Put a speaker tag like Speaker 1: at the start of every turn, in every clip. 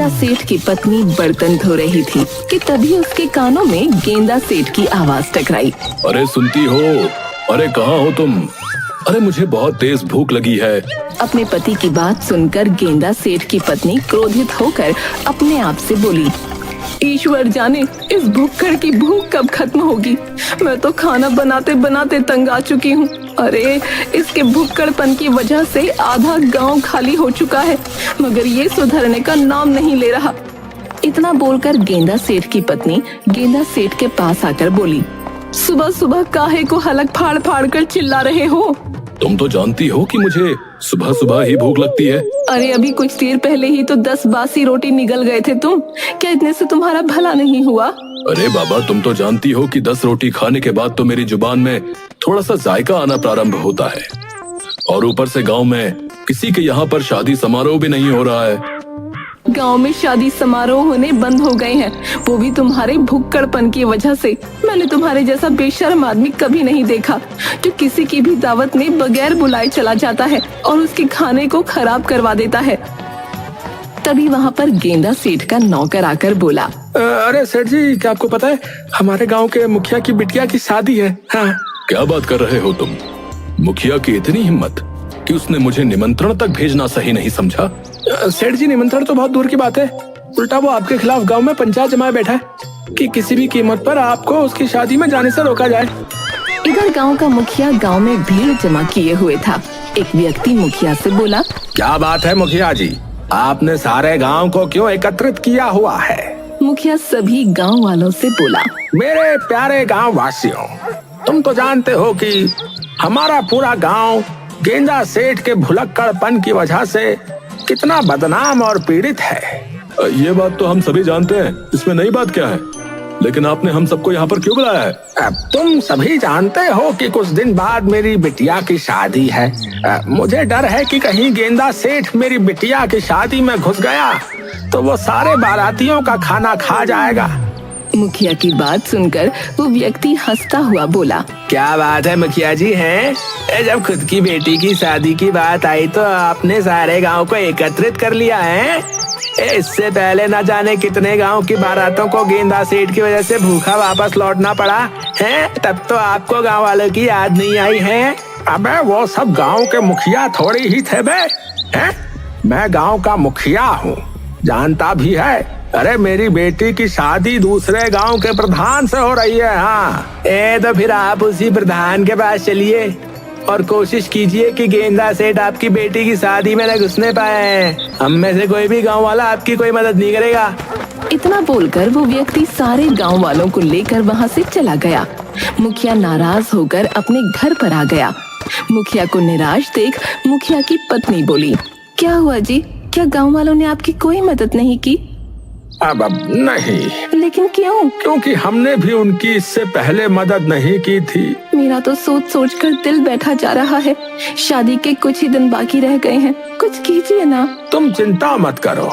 Speaker 1: गेंदा सेठ की पत्नी बर्तन धो रही थी कि तभी उसके कानों में गेंदा सेठ की आवाज टकराई।
Speaker 2: अरे सुनती हो? अरे कहाँ हो तुम? अरे मुझे बहुत तेज भूख लगी है।
Speaker 1: अपने पति की बात सुनकर गेंदा सेठ की पत्नी क्रोधित होकर अपने आप से बोली, ईश्वर जाने इस भुक्कड़ की भूख कब खत्म होगी। मैं तो खाना बनाते बनाते तंग आ चुकी हूँ। अरे इसके भुक्कड़पन की वजह से आधा गांव खाली हो चुका है, मगर ये सुधरने का नाम नहीं ले रहा। इतना बोलकर गेंदा सेठ की पत्नी गेंदा सेठ के पास आकर बोली, सुबह सुबह काहे को हलक फाड़ फाड़ कर चिल्ला रहे हो?
Speaker 2: तुम तो जानती हो कि मुझे सुबह सुबह ही भूख लगती है।
Speaker 1: अरे अभी कुछ देर पहले ही तो 10 बासी रोटी निगल गए थे तुम। क्या इतने से तुम्हारा भला नहीं हुआ?
Speaker 2: अरे बाबा, तुम तो जानती हो कि 10 रोटी खाने के बाद तो मेरी जुबान में थोड़ा सा जायका आना प्रारंभ होता है, और ऊपर से गांव में किसी के यहाँ पर शादी समारोह भी नहीं हो रहा है।
Speaker 1: गांव में शादी समारोह होने बंद हो गए हैं, वो भी तुम्हारे भुक्कड़पन की वजह से। मैंने तुम्हारे जैसा बेशर्म आदमी कभी नहीं देखा जो किसी की भी दावत में बगैर बुलाए चला जाता है और उसके खाने को खराब करवा देता है। तभी वहाँ पर गेंदा सेठ का नौकर आकर बोला,
Speaker 3: अरे सेठ जी, क्या आपको पता है हमारे गांव के मुखिया की बिटिया की शादी है। हाँ।
Speaker 2: क्या बात कर रहे हो तुम? मुखिया की इतनी हिम्मत कि उसने मुझे निमंत्रण तक भेजना सही नहीं समझा?
Speaker 3: सेठ जी, निमंत्रण तो बहुत दूर की बात है, उल्टा वो आपके खिलाफ गांव में पंचायत जमाए बैठा है कि किसी भी कीमत पर आपको उसकी शादी में जाने से रोका जाए।
Speaker 1: इधर गांव का मुखिया गांव में भीड़ जमा किए हुए था। एक व्यक्ति मुखिया से बोला,
Speaker 3: क्या बात है मुखिया जी, आपने सारे गांव को क्यों एकत्रित किया हुआ है?
Speaker 1: मुखिया सभी गांव वालों से बोला,
Speaker 3: मेरे प्यारे गांव वासियों, तुम तो जानते हो कि हमारा पूरा गांव गेंदा सेठ के भुलक्कड़पन की वजह से कितना बदनाम और पीड़ित है।
Speaker 2: ये बात तो हम सभी जानते हैं, इसमें नई बात क्या है? लेकिन आपने हम सबको यहाँ पर क्यों बुलाया है?
Speaker 3: अब तुम सभी जानते हो कि कुछ दिन बाद मेरी बिटिया की शादी है। मुझे डर है कि कहीं गेंदा सेठ मेरी बिटिया की शादी में घुस गया तो वो सारे बारातियों का खाना खा जाएगा।
Speaker 1: मुखिया की बात सुनकर वो व्यक्ति हंसता हुआ बोला,
Speaker 3: क्या बात है मुखिया जी हैं? जब खुद की बेटी की शादी की बात आई तो आपने सारे गांव को एकत्रित कर लिया है। इससे पहले न जाने कितने गांव की बारातों को गेंदा सेठ की वजह से भूखा वापस लौटना पड़ा है, तब तो आपको गांव वालों की याद नहीं आई है। अबे वो सब गांव के मुखिया थोड़ी ही थे बे, हैं? मैं गांव का मुखिया हूँ, जानता भी है। अरे मेरी बेटी की शादी दूसरे गांव के प्रधान से हो रही है। हाँ, तो फिर आप उसी प्रधान के पास चलिए और कोशिश कीजिए कि गेंदा सेठ आपकी बेटी की शादी में न घुसने पाए। हम में से कोई भी गांव वाला आपकी कोई मदद नहीं करेगा।
Speaker 1: इतना बोलकर वो व्यक्ति सारे गांव वालों को लेकर वहाँ से चला गया। मुखिया नाराज होकर अपने घर पर आ गया। मुखिया को निराश देख मुखिया की पत्नी बोली, क्या हुआ जी, क्या गाँव वालों ने आपकी कोई मदद नहीं की?
Speaker 3: अब नहीं।
Speaker 1: लेकिन क्यों?
Speaker 3: क्योंकि हमने भी उनकी इससे पहले मदद नहीं की थी।
Speaker 1: मेरा तो सोच सोच कर दिल बैठा जा रहा है। शादी के कुछ ही दिन बाकी रह गए हैं, कुछ कीजिए ना।
Speaker 3: तुम चिंता मत करो,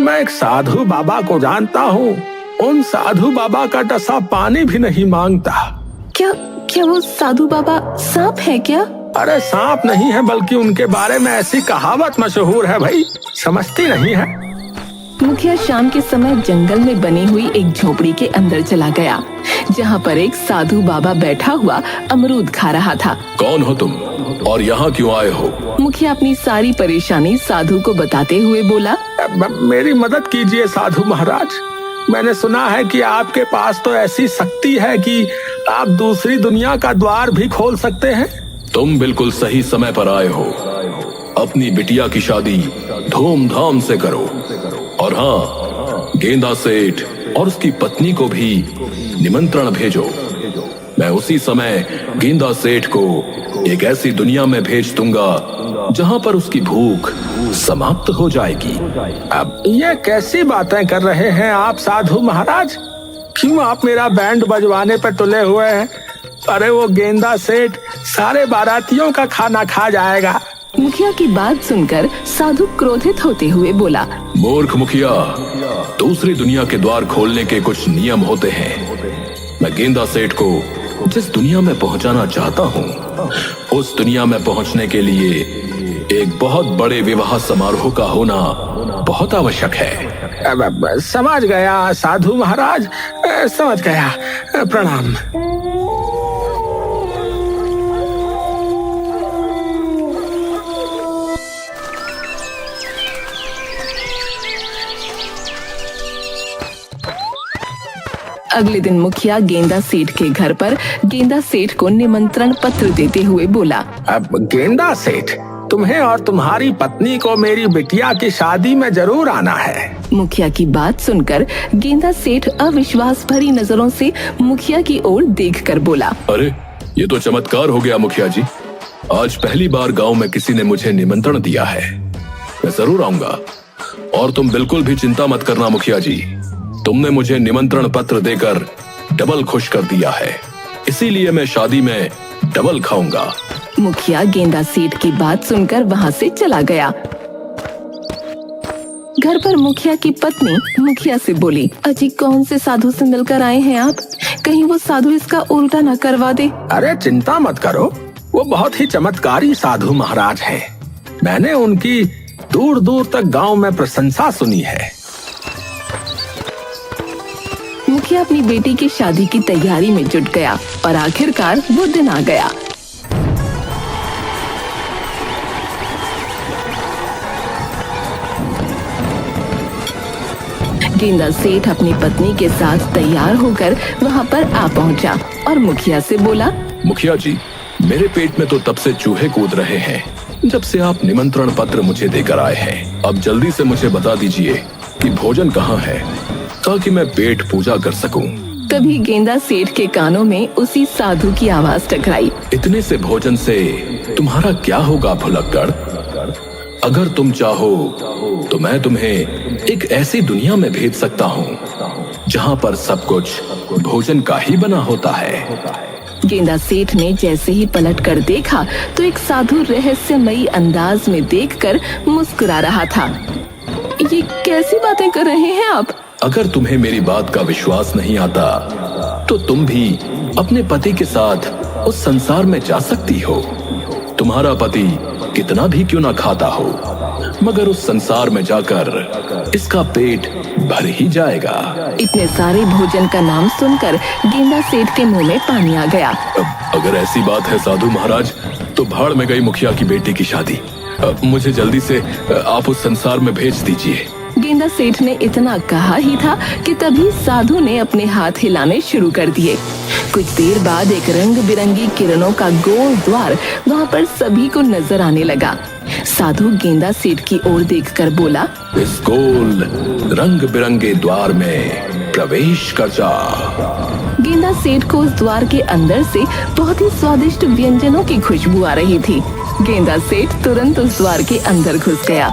Speaker 3: मैं एक साधु बाबा को जानता हूँ। उन साधु बाबा का टसा पानी भी नहीं मांगता।
Speaker 1: क्या क्या वो साधु बाबा सांप है क्या?
Speaker 3: अरे सांप नहीं है, बल्कि उनके बारे में ऐसी कहावत मशहूर है भाई, समझती नहीं है।
Speaker 1: मुखिया शाम के समय जंगल में बनी हुई एक झोपड़ी के अंदर चला गया, जहाँ पर एक साधु बाबा बैठा हुआ अमरूद खा रहा था।
Speaker 2: कौन हो तुम और यहाँ क्यों आए हो?
Speaker 1: मुखिया अपनी सारी परेशानी साधु को बताते हुए बोला,
Speaker 3: मेरी मदद कीजिए साधु महाराज। मैंने सुना है कि आपके पास तो ऐसी शक्ति है कि आप दूसरी दुनिया का द्वार भी खोल सकते हैं।
Speaker 2: तुम बिल्कुल सही समय पर आए हो। अपनी बिटिया की शादी धूमधाम से करो, और हाँ, गेंदा सेठ और उसकी पत्नी को भी निमंत्रण भेजो। मैं उसी समय गेंदा सेठ को एक ऐसी दुनिया में भेज दूंगा जहाँ पर उसकी भूख समाप्त हो जाएगी।
Speaker 3: अब ये कैसी बातें कर रहे हैं आप साधु महाराज? क्यों आप मेरा बैंड बजवाने पर तुले हुए हैं? अरे वो गेंदा सेठ सारे बारातियों का खाना खा जाएगा।
Speaker 1: मुखिया की बात सुनकर साधु क्रोधित होते हुए बोला,
Speaker 2: मूर्ख मुखिया, दूसरी दुनिया के द्वार खोलने के कुछ नियम होते हैं। मैं गेंदा सेठ को जिस दुनिया में पहुंचाना चाहता हूं, उस दुनिया में पहुंचने के लिए एक बहुत बड़े विवाह समारोह का होना बहुत आवश्यक है।
Speaker 3: अब समझ गया साधु महाराज, समझ गया। प्रणाम।
Speaker 1: अगले दिन मुखिया गेंदा सेठ के घर पर गेंदा सेठ को निमंत्रण पत्र देते हुए बोला,
Speaker 3: अब गेंदा सेठ, तुम्हें और तुम्हारी पत्नी को मेरी बिटिया की शादी में जरूर आना है।
Speaker 1: मुखिया की बात सुनकर गेंदा सेठ अविश्वास भरी नजरों से मुखिया की ओर देखकर बोला,
Speaker 2: अरे ये तो चमत्कार हो गया मुखिया जी। आज पहली बार गांव में किसी ने मुझे निमंत्रण दिया है। मैं जरूर आऊंगा। और तुम बिल्कुल भी चिंता मत करना मुखिया जी, तुमने मुझे निमंत्रण पत्र देकर डबल खुश कर दिया है, इसीलिए मैं शादी में डबल खाऊंगा।
Speaker 1: मुखिया गेंदा सेठ की बात सुनकर वहाँ से चला गया। घर पर मुखिया की पत्नी मुखिया से बोली, अजी कौन से साधु से मिलकर आए हैं आप? कहीं वो साधु इसका उल्टा न करवा दे।
Speaker 3: अरे चिंता मत करो, वो बहुत ही चमत्कारी साधु महाराज हैं। मैंने उनकी दूर दूर तक गांव में प्रशंसा सुनी है।
Speaker 1: मुखिया अपनी बेटी की शादी की तैयारी में जुट गया और आखिरकार वो दिन आ गया। गेंदा सेठ अपनी पत्नी के साथ तैयार होकर वहाँ पर आ पहुँचा और मुखिया से बोला,
Speaker 2: मुखिया जी, मेरे पेट में तो तब से चूहे कूद रहे हैं जब से आप निमंत्रण पत्र मुझे देकर आए हैं। अब जल्दी से मुझे बता दीजिए कि भोजन कहाँ है, ताकि मैं पेट पूजा कर सकूं।
Speaker 1: तभी गेंदा सेठ के कानों में उसी साधु की आवाज टकराई,
Speaker 2: इतने से भोजन से तुम्हारा क्या होगा भुलक्कड़? अगर तुम चाहो तो मैं तुम्हें एक ऐसी दुनिया में भेज सकता हूँ जहाँ पर सब कुछ भोजन का ही बना होता है।
Speaker 1: गेंदा सेठ ने जैसे ही पलट कर देखा तो एक साधु रहस्यमयी अंदाज में देखकर मुस्कुरा रहा था। ये कैसी बातें कर रहे हैं आप?
Speaker 2: अगर तुम्हें मेरी बात का विश्वास नहीं आता तो तुम भी अपने पति के साथ उस संसार में जा सकती हो। तुम्हारा पति कितना भी क्यों ना खाता हो, मगर उस संसार में जाकर इसका पेट भर ही जाएगा।
Speaker 1: इतने सारे भोजन का नाम सुनकर गेंदा सेठ के मुंह में पानी आ गया।
Speaker 2: अगर ऐसी बात है साधु महाराज, तो भाड़ में गई मुखिया की बेटी की शादी। मुझे जल्दी से आप उस संसार में भेज दीजिए।
Speaker 1: गेंदा सेठ ने इतना कहा ही था कि तभी साधु ने अपने हाथ हिलाने शुरू कर दिए। कुछ देर बाद एक रंग बिरंगी किरणों का गोल द्वार वहाँ पर सभी को नजर आने लगा। साधु गेंदा सेठ की ओर देखकर बोला,
Speaker 2: इस गोल रंग बिरंगे द्वार में प्रवेश कर जा।
Speaker 1: गेंदा सेठ को उस द्वार के अंदर से बहुत ही स्वादिष्ट व्यंजनों की खुशबू आ रही थी। गेंदा सेठ तुरंत उस द्वार के अंदर घुस गया।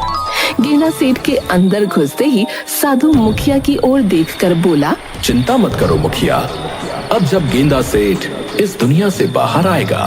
Speaker 1: गेंदा सेठ के अंदर घुसते ही साधु मुखिया की ओर देखकर बोला,
Speaker 2: चिंता मत करो मुखिया, अब जब गेंदा सेठ इस दुनिया से बाहर आएगा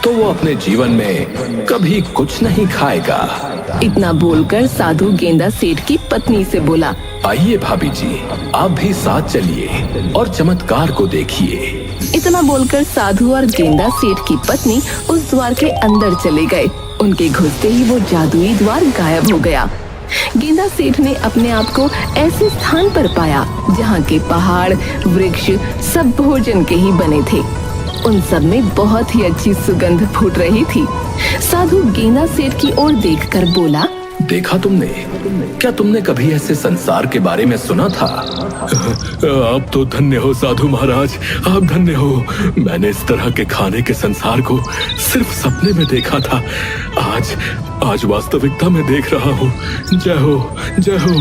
Speaker 2: तो वो अपने जीवन में कभी कुछ नहीं खाएगा।
Speaker 1: इतना बोलकर साधु गेंदा सेठ की पत्नी से बोला,
Speaker 2: आइए भाभी जी, आप भी साथ चलिए और चमत्कार को देखिए।
Speaker 1: इतना बोलकर साधु और गेंदा सेठ की पत्नी उस द्वार के अंदर चले गए। उनके घुसते ही वो जादुई द्वार गायब हो गया। गेंदा सेठ ने अपने आप को ऐसे स्थान पर पाया जहाँ के पहाड़ वृक्ष सब भोजन के ही बने थे। उन सब में बहुत ही अच्छी सुगंध फूट रही थी। साधु गेंदा सेठ की ओर देखकर बोला,
Speaker 2: देखा तुमने? क्या तुमने कभी ऐसे संसार के बारे में सुना था? आप तो धन्य हो साधु महाराज, आप धन्य हो। मैंने इस तरह के खाने के संसार को सिर्फ सपने में देखा था। आज वास्तविकता में देख रहा हूँ। जय हो, जय हो।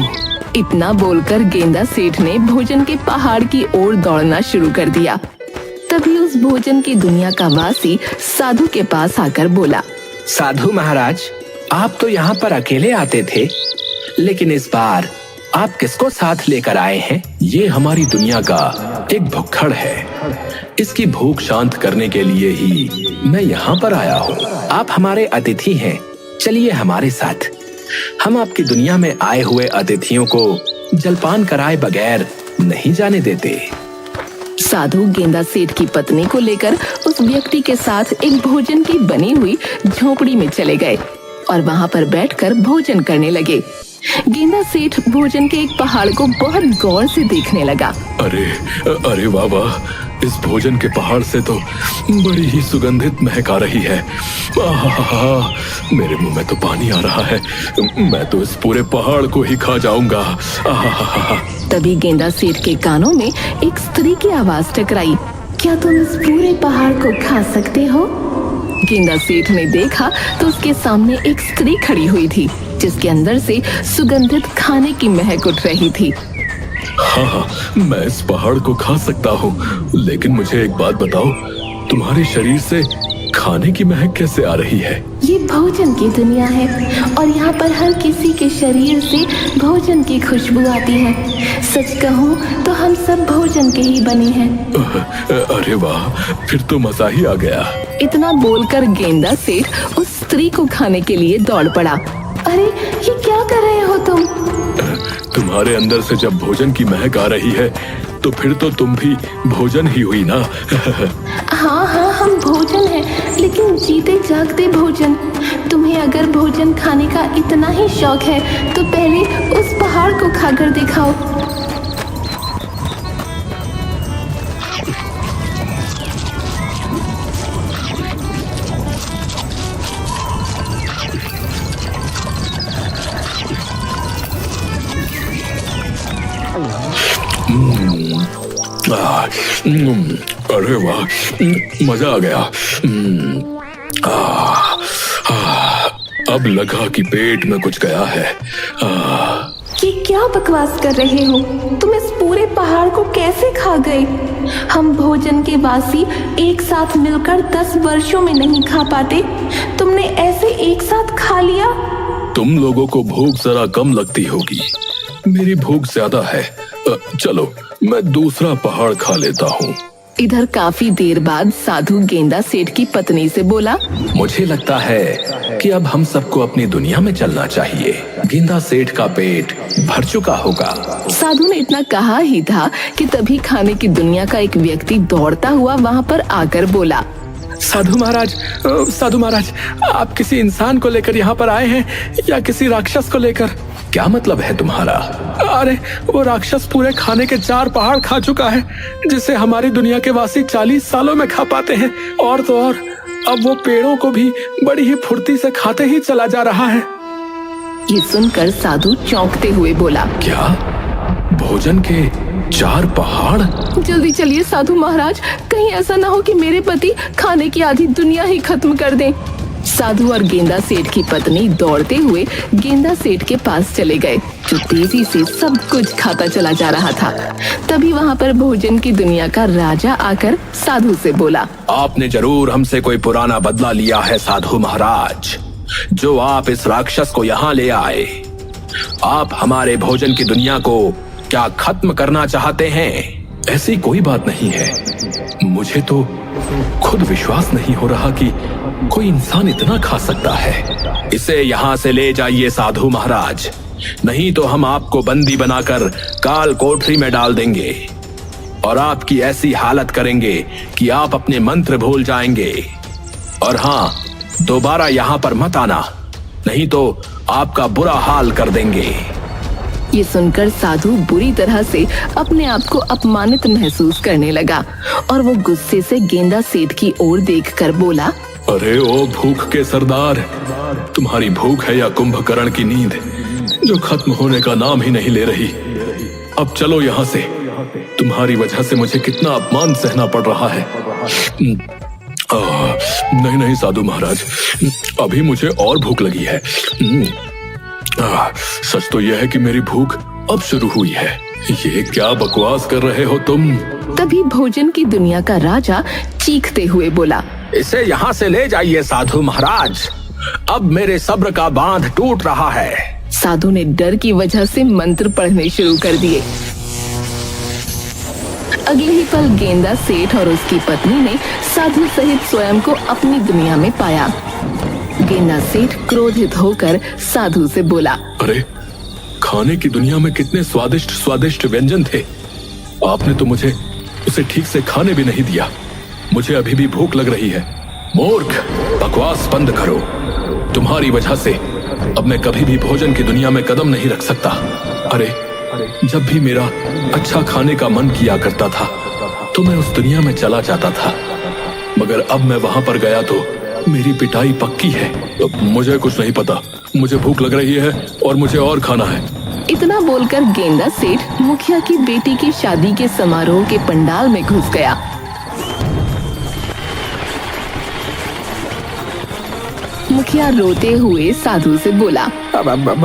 Speaker 1: इतना बोलकर गेंदा सेठ ने भोजन के पहाड़ की ओर दौड़ना शुरू कर दिया। तभी उस भोजन की दुनिया का वासी साधु के पास आकर बोला,
Speaker 3: साधु महाराज, आप तो यहाँ पर अकेले आते थे, लेकिन इस बार आप किसको साथ लेकर आए हैं?
Speaker 2: ये हमारी दुनिया का एक भुक्खड़ है। इसकी भूख शांत करने के लिए ही मैं यहाँ पर आया हूँ।
Speaker 3: आप हमारे अतिथि हैं, चलिए हमारे साथ। हम आपकी दुनिया में आए हुए अतिथियों को जलपान कराए बगैर नहीं जाने देते।
Speaker 1: साधु गेंदा सेठ की पत्नी को लेकर उस व्यक्ति के साथ एक भोजन की बनी हुई झोपड़ी में चले गए। और वहां पर बैठकर भोजन करने लगे। गेंदा सेठ भोजन के एक पहाड़ को बहुत गौर से देखने लगा।
Speaker 2: अरे अरे वाह वाह, इस भोजन के पहाड़ से तो बड़ी ही सुगंधित महक आ रही है। आहा, मेरे मुंह में तो पानी आ रहा है। मैं तो इस पूरे पहाड़ को ही खा जाऊंगा। आहा।
Speaker 1: तभी गेंदा सेठ के कानों में एक स्त्री की आवाज टकराई। क्या तुम इस पूरे पहाड़ को खा सकते हो? गेंदा सेठ ने देखा तो उसके सामने एक स्त्री खड़ी हुई थी, जिसके अंदर से सुगंधित खाने की महक उठ रही थी।
Speaker 2: हाँ, मैं इस पहाड़ को खा सकता हूँ, लेकिन मुझे एक बात बताओ, तुम्हारे शरीर से खाने की महक कैसे आ रही है?
Speaker 1: ये भोजन की दुनिया है और यहाँ पर हर किसी के शरीर से भोजन की खुशबू आती है। सच कहूँ तो हम सब भोजन के ही बने हैं।
Speaker 2: अरे वाह, फिर तो मजा ही आ गया।
Speaker 1: इतना बोलकर गेंदा सेठ उस स्त्री को खाने के लिए दौड़ पड़ा। अरे ये क्या कर रहे हो तुम?
Speaker 2: तुम्हारे अंदर से जब भोजन की महक आ रही है तो फिर तो तुम भी भोजन ही हुई ना।
Speaker 1: हाँ हाँ, हम भोजन हैं, लेकिन जीते जागते भोजन। तुम्हें अगर भोजन खाने का इतना ही शौक है तो पहले उस पहाड़ को खाकर दिखाओ।
Speaker 2: अरे वाह, मजा आ गया। अब लगा कि पेट में कुछ गया है।
Speaker 1: ये क्या बकवास कर रहे हो? तुम इस पूरे पहाड़ को कैसे खा गए? हम भोजन के वासी एक साथ मिलकर 10 वर्षों में नहीं खा पाते, तुमने ऐसे एक साथ खा लिया।
Speaker 2: तुम लोगों को भूख जरा कम लगती होगी, मेरी भूख ज्यादा है। चलो मैं दूसरा पहाड़ खा लेता हूँ।
Speaker 1: इधर काफी देर बाद साधु गेंदा सेठ की पत्नी से बोला,
Speaker 2: मुझे लगता है कि अब हम सबको अपनी दुनिया में चलना चाहिए। गेंदा सेठ का पेट भर चुका होगा।
Speaker 1: साधु ने इतना कहा ही था कि तभी खाने की दुनिया का एक व्यक्ति दौड़ता हुआ वहाँ पर आकर बोला,
Speaker 3: साधु महाराज, आप किसी इंसान को लेकर यहाँ पर आए हैं या किसी राक्षस को लेकर?
Speaker 2: क्या मतलब है तुम्हारा?
Speaker 3: अरे वो राक्षस पूरे खाने के 4 पहाड़ खा चुका है, जिसे हमारी दुनिया के वासी 40 सालों में खा पाते हैं। और तो और अब वो पेड़ों को भी बड़ी ही फुर्ती से खाते ही चला जा रहा है।
Speaker 1: ये सुनकर साधु चौंकते हुए बोला,
Speaker 2: क्या भोजन के 4 पहाड़?
Speaker 1: जल्दी चलिए साधु महाराज, कहीं ऐसा ना हो कि मेरे पति खाने की आधी दुनिया ही खत्म कर दें। साधु और गेंदा सेठ की पत्नी दौड़ते हुए गेंदा सेठ के पास चले गए, जो तेजी से सब कुछ खाता चला जा रहा था। तभी वहाँ पर भोजन की दुनिया का राजा आकर साधु से बोला,
Speaker 2: आपने जरूर हमसे कोई पुराना बदला लिया है साधु महाराज, जो आप इस राक्षस को यहाँ ले आए। आप हमारे भोजन की दुनिया को क्या खत्म करना चाहते हैं? ऐसी कोई बात नहीं है। मुझे तो खुद विश्वास नहीं हो रहा कि कोई इंसान इतना खा सकता है। इसे यहाँ से ले जाइए साधु महाराज, नहीं तो हम आपको बंदी बनाकर काल कोठरी में डाल देंगे और आपकी ऐसी हालत करेंगे कि आप अपने मंत्र भूल जाएंगे। और हाँ, दोबारा यहाँ पर मत आना, नहीं तो आपका बुरा हाल कर देंगे।
Speaker 1: ये सुनकर साधु बुरी तरह से अपने आप को अपमानित महसूस करने लगा और वो गुस्से से गेंदा सेठ की ओर देखकर बोला,
Speaker 2: अरे ओ भूख के सरदार, तुम्हारी भूख है या कुंभकर्ण की नींद जो खत्म होने का नाम ही नहीं ले रही? अब चलो यहाँ से, तुम्हारी वजह से मुझे कितना अपमान सहना पड़ रहा है। नहीं नहीं साधु महाराज, अभी मुझे और भूख लगी है। सच तो यह है कि मेरी भूख अब शुरू हुई है। ये क्या बकवास कर रहे हो तुम?
Speaker 1: तभी भोजन की दुनिया का राजा चीखते हुए बोला,
Speaker 3: इसे यहाँ से ले जाइए साधु महाराज, अब मेरे सब्र का बांध टूट रहा है।
Speaker 1: साधु ने डर की वजह से मंत्र पढ़ने शुरू कर दिए। अगले ही पल गेंदा सेठ और उसकी पत्नी ने साधु सहित स्वयं को अपनी दुनिया में पाया। गेंदा सेठ क्रोधित होकर साधु से बोला,
Speaker 2: अरे खाने की दुनिया में कितने स्वादिष्ट स्वादिष्ट व्यंजन थे, आपने तो मुझे उसे ठीक से खाने भी नहीं दिया। मुझे अभी भी भूख लग रही है। मूर्ख, बकवास बंद करो। तुम्हारी वजह से अब मैं कभी भी भोजन की दुनिया में कदम नहीं रख सकता। अरे जब भी मेरा अच्छा खाने का मन किया करता था तो मैं उस दुनिया में चला जाता था, मगर अब मैं वहां पर गया तो मेरी पिटाई पक्की है। अब मुझे कुछ नहीं पता, मुझे भूख लग रही है और मुझे और खाना है।
Speaker 1: इतना बोलकर गेंदा सेठ मुखिया की बेटी की शादी के समारोह के पंडाल में घुस गया। मुखिया रोते हुए साधु से बोला,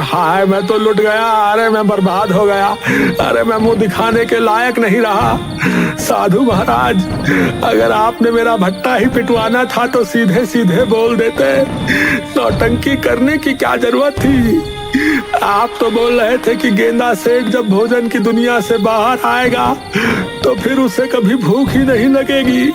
Speaker 3: हाय मैं तो लुट गया, अरे मैं बर्बाद हो गया, अरे मैं मुंह दिखाने के लायक नहीं रहा। साधु महाराज, अगर आपने मेरा भट्टा ही पिटवाना था तो सीधे सीधे बोल देते, नौटंकी करने की क्या जरूरत थी। आप तो बोल रहे थे कि गेंदा सेठ जब भोजन की दुनिया से बाहर आएगा तो फिर उसे कभी भूख ही नहीं लगेगी।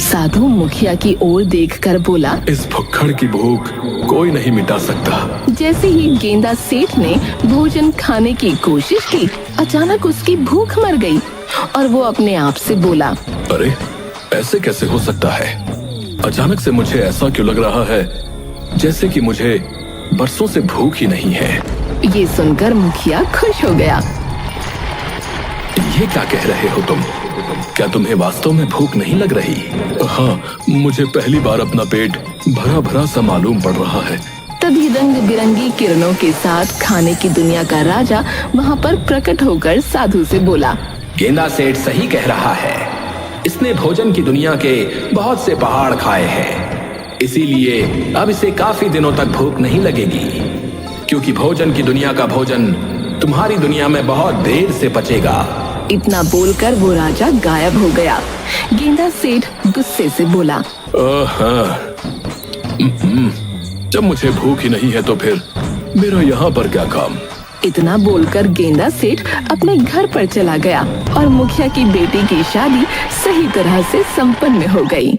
Speaker 1: साधु मुखिया की ओर देखकर बोला,
Speaker 2: इस भुक्खड़ की भूख कोई नहीं मिटा सकता।
Speaker 1: जैसे ही गेंदा सेठ ने भोजन खाने की कोशिश की, अचानक उसकी भूख मर गई और वो अपने आप से बोला,
Speaker 2: अरे ऐसे कैसे हो सकता है? अचानक से मुझे ऐसा क्यों लग रहा है जैसे कि मुझे बरसों से भूख ही नहीं है।
Speaker 1: ये सुनकर मुखिया खुश हो गया।
Speaker 2: ये क्या कह रहे हो तुम? क्या तुम्हें वास्तव में भूख नहीं लग रही? हाँ, मुझे पहली बार अपना पेट भरा भरा सा मालूम पड़ रहा है।
Speaker 1: तभी रंग बिरंगी किरणों के साथ खाने की दुनिया का राजा वहाँ पर प्रकट होकर साधु से बोला,
Speaker 3: गेंदा सेठ सही कह रहा है। इसने भोजन की दुनिया के बहुत से पहाड़ खाए हैं, इसीलिए अब इसे काफी दिनों तक भूख नहीं लगेगी, क्योंकि भोजन की दुनिया का भोजन तुम्हारी दुनिया में बहुत देर से पचेगा।
Speaker 1: इतना बोलकर वो राजा गायब हो गया। गेंदा सेठ गुस्से से बोला,
Speaker 2: जब मुझे भूख ही नहीं है तो फिर मेरा यहाँ पर क्या काम?
Speaker 1: इतना बोलकर गेंदा सेठ अपने घर पर चला गया और मुखिया की बेटी की शादी सही तरह से संपन्न हो गई।